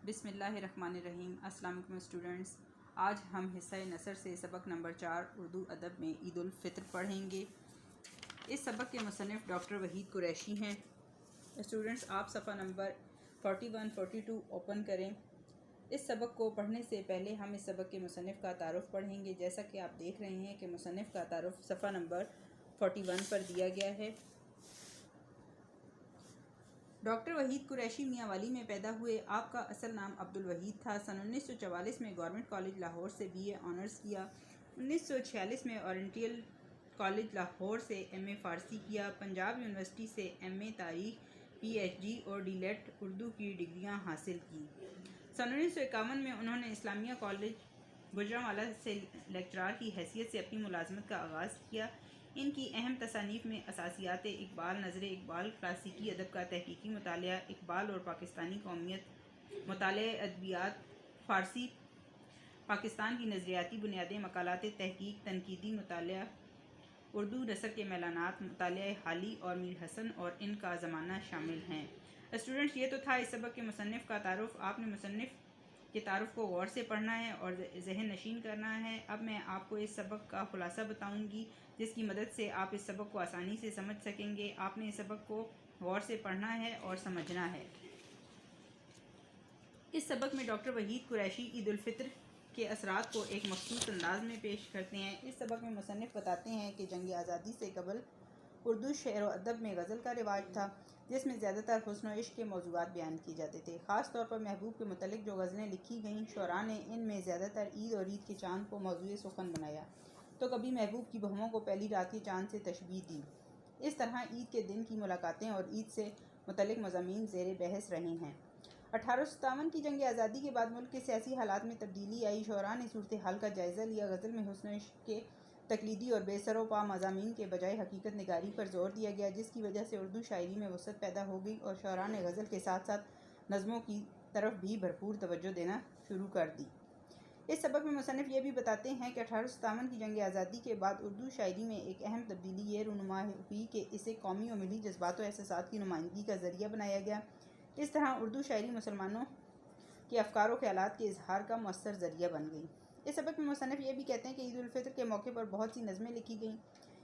بسم اللہ الرحمن الرحیم۔ السلام علیکم اسٹوڈنٹس، آج ہم حصہ نثر سے سبق نمبر 4 اردو ادب میں عید الفطر پڑھیں گے۔ اس سبق کے مصنف ڈاکٹر وحید قریشی ہیں۔ اسٹوڈنٹس، آپ صفحہ نمبر 41-42 اوپن کریں۔ اس سبق کو پڑھنے سے پہلے ہم اس سبق کے مصنف کا تعارف پڑھیں گے۔ جیسا کہ آپ دیکھ رہے ہیں کہ مصنف کا تعارف صفحہ نمبر 41 پر دیا گیا ہے۔ ڈاکٹر وحید قریشی میاں والی میں پیدا ہوئے۔ آپ کا اصل نام عبدالوحید تھا۔ سن 1944 میں گورنمنٹ کالج لاہور سے BA آنرز کیا۔ 1946 میں اورینٹل کالج لاہور سے MA فارسی کیا۔ پنجاب یونیورسٹی سے MA تاریخ، PhD اور D.Litt اردو کی ڈگریاں حاصل کی۔ سن 1951 میں انہوں نے اسلامیہ کالج گوجرانوالہ سے لیکچرار کی حیثیت سے اپنی ملازمت کا آغاز کیا۔ ان کی اہم تصانیف میں اساسیات اقبال، نظر اقبال، کلاسیکی ادب کا تحقیقی مطالعہ، اقبال اور پاکستانی قومیت، مطالعہ ادبیات فارسی، پاکستان کی نظریاتی بنیادیں، مقالات تحقیق، تنقیدی مطالعہ، اردو نثر کے میلانات، مطالعہ حالی اور میر حسن اور ان کا زمانہ شامل ہیں۔ اسٹوڈنٹس، یہ تو تھا اس سبق کے مصنف کا تعارف۔ آپ نے مصنف کے تعارف کو غور سے پڑھنا ہے اور ذہن نشین کرنا ہے۔ اب میں آپ کو اس سبق کا خلاصہ بتاؤں گی جس کی مدد سے آپ اس سبق کو آسانی سے سمجھ سکیں گے۔ آپ نے اس سبق کو غور سے پڑھنا ہے اور سمجھنا ہے۔ اس سبق میں ڈاکٹر وحید قریشی عید الفطر کے اثرات کو ایک مخصوص انداز میں پیش کرتے ہیں۔ اس سبق میں مصنف بتاتے ہیں کہ جنگ آزادی سے قبل اردو شعر و ادب میں غزل کا رواج تھا، جس میں زیادہ تر حسن و عشق کے موضوعات بیان کیے جاتے تھے۔ خاص طور پر محبوب کے متعلق جو غزلیں لکھی گئیں، شعراء نے ان میں زیادہ تر عید اور عید کے چاند کو موضوع سخن بنایا تو کبھی محبوب کی بہوؤں کو پہلی رات کے چاند سے تشبیہ دی۔ اس طرح عید کے دن کی ملاقاتیں اور عید سے متعلق مضامین زیر بحث رہے ہیں۔ 1857 کی جنگ آزادی کے بعد ملک کے سیاسی حالات میں تبدیلی آئی۔ شعراء نے صورتحال کا جائزہ لیا۔ غزل میں حسن و عشق کے تقلیدی اور بے سر و پا مضامین کے بجائے حقیقت نگاری پر زور دیا گیا، جس کی وجہ سے اردو شاعری میں وسعت پیدا ہو گئی اور شعراء نے غزل کے ساتھ ساتھ نظموں کی طرف بھی بھرپور توجہ دینا شروع کر دی۔ اس سبق میں مصنف یہ بھی بتاتے ہیں کہ 1857 کی جنگ آزادی کے بعد اردو شاعری میں ایک اہم تبدیلی یہ رونما ہوئی کہ اسے قومی و ملی جذبات و احساسات کی نمائندگی کا ذریعہ بنایا گیا۔ اس طرح اردو شاعری مسلمانوں کے افکار و خیالات کے اظہار کا مؤثر ذریعہ بن گئی۔ اس سبق میں مصنف یہ بھی کہتے ہیں کہ عید الفطر کے موقع پر بہت سی نظمیں لکھی گئیں۔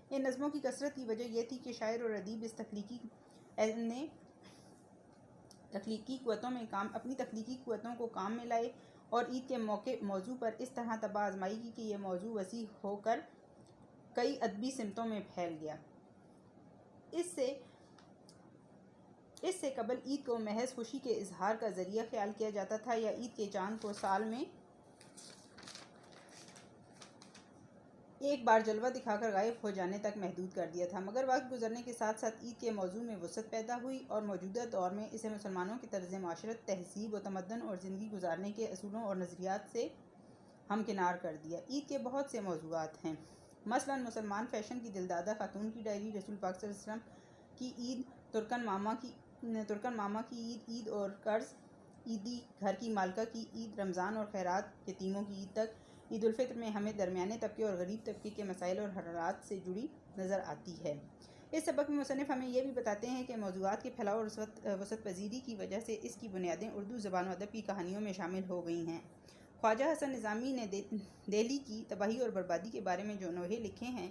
ان نظموں کی کثرت کی وجہ یہ تھی کہ شاعر اور ادیب اس اپنی تخلیقی قوتوں کو کام میں لائے اور عید کے موضوع پر اس طرح طبع آزمائی کی کہ یہ موضوع وسیع ہو کر کئی ادبی سمتوں میں پھیل گیا۔ اس سے قبل عید کو محض خوشی کے اظہار کا ذریعہ خیال کیا جاتا تھا یا عید کے چاند کو سال میں ایک بار جلوہ دکھا کر غائب ہو جانے تک محدود کر دیا تھا، مگر وقت گزرنے کے ساتھ ساتھ عید کے موضوع میں وسعت پیدا ہوئی اور موجودہ دور میں اسے مسلمانوں کے طرز معاشرت، تہذیب و تمدن اور زندگی گزارنے کے اصولوں اور نظریات سے ہمکنار کر دیا۔ عید کے بہت سے موضوعات ہیں، مثلاً مسلمان فیشن کی دلدادہ خاتون کی ڈائری، رسول پاک صلی اللہ علیہ وسلم کی عید، ترکن ماما کی عید، عید اور قرض، عیدی گھر کی مالکہ کی عید، رمضان اور خیرات یتیموں کی عید تک عید الفطر میں ہمیں درمیانے طبقے اور غریب طبقے کے مسائل اور حالات سے جڑی نظر آتی ہے۔ اس سبق میں مصنف ہمیں یہ بھی بتاتے ہیں کہ موضوعات کے پھیلاؤ اور وسعت پذیری کی وجہ سے اس کی بنیادیں اردو زبان و ادب کی کہانیوں میں شامل ہو گئی ہیں۔ خواجہ حسن نظامی نے دہلی کی تباہی اور بربادی کے بارے میں جو نوحے لکھے ہیں،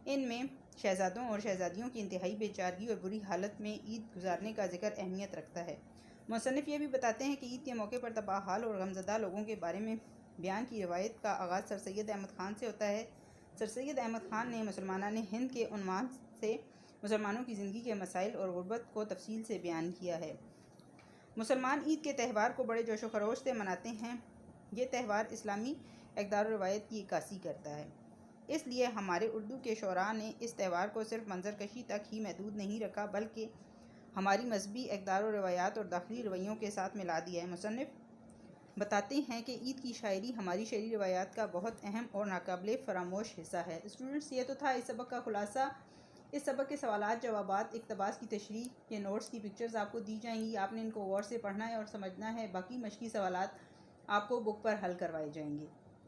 ان میں شہزادوں اور شہزادیوں کی انتہائی بے چارگی اور بری حالت میں عید گزارنے کا ذکر اہمیت رکھتا ہے۔ مصنف یہ بھی بتاتے ہیں کہ عید کے موقع پر تباہ حال اور غمزدہ لوگوں کے بارے میں بیان کی روایت کا آغاز سر سید احمد خان سے ہوتا ہے۔ سر سید احمد خان نے مسلمانان ہند کے عنوان سے مسلمانوں کی زندگی کے مسائل اور غربت کو تفصیل سے بیان کیا ہے۔ مسلمان عید کے تہوار کو بڑے جوش و خروش سے مناتے ہیں۔ یہ تہوار اسلامی اقدار و روایت کی عکاسی کرتا ہے، اس لیے ہمارے اردو کے شعراء نے اس تہوار کو صرف منظر کشی تک ہی محدود نہیں رکھا بلکہ ہماری مذہبی اقدار و روایات اور داخلی رویوں کے ساتھ ملا دیا ہے۔ مصنف بتاتے ہیں کہ عید کی شاعری ہماری شعری روایات کا بہت اہم اور ناقابل فراموش حصہ ہے۔ اسٹوڈنٹس، یہ تو تھا اس سبق کا خلاصہ۔ اس سبق کے سوالات، جوابات، اقتباس کی تشریح کے نوٹس کی پکچرز آپ کو دی جائیں گی۔ آپ نے ان کو غور سے پڑھنا ہے اور سمجھنا ہے۔ باقی مشقی سوالات آپ کو بک پر حل کروائے جائیں گے۔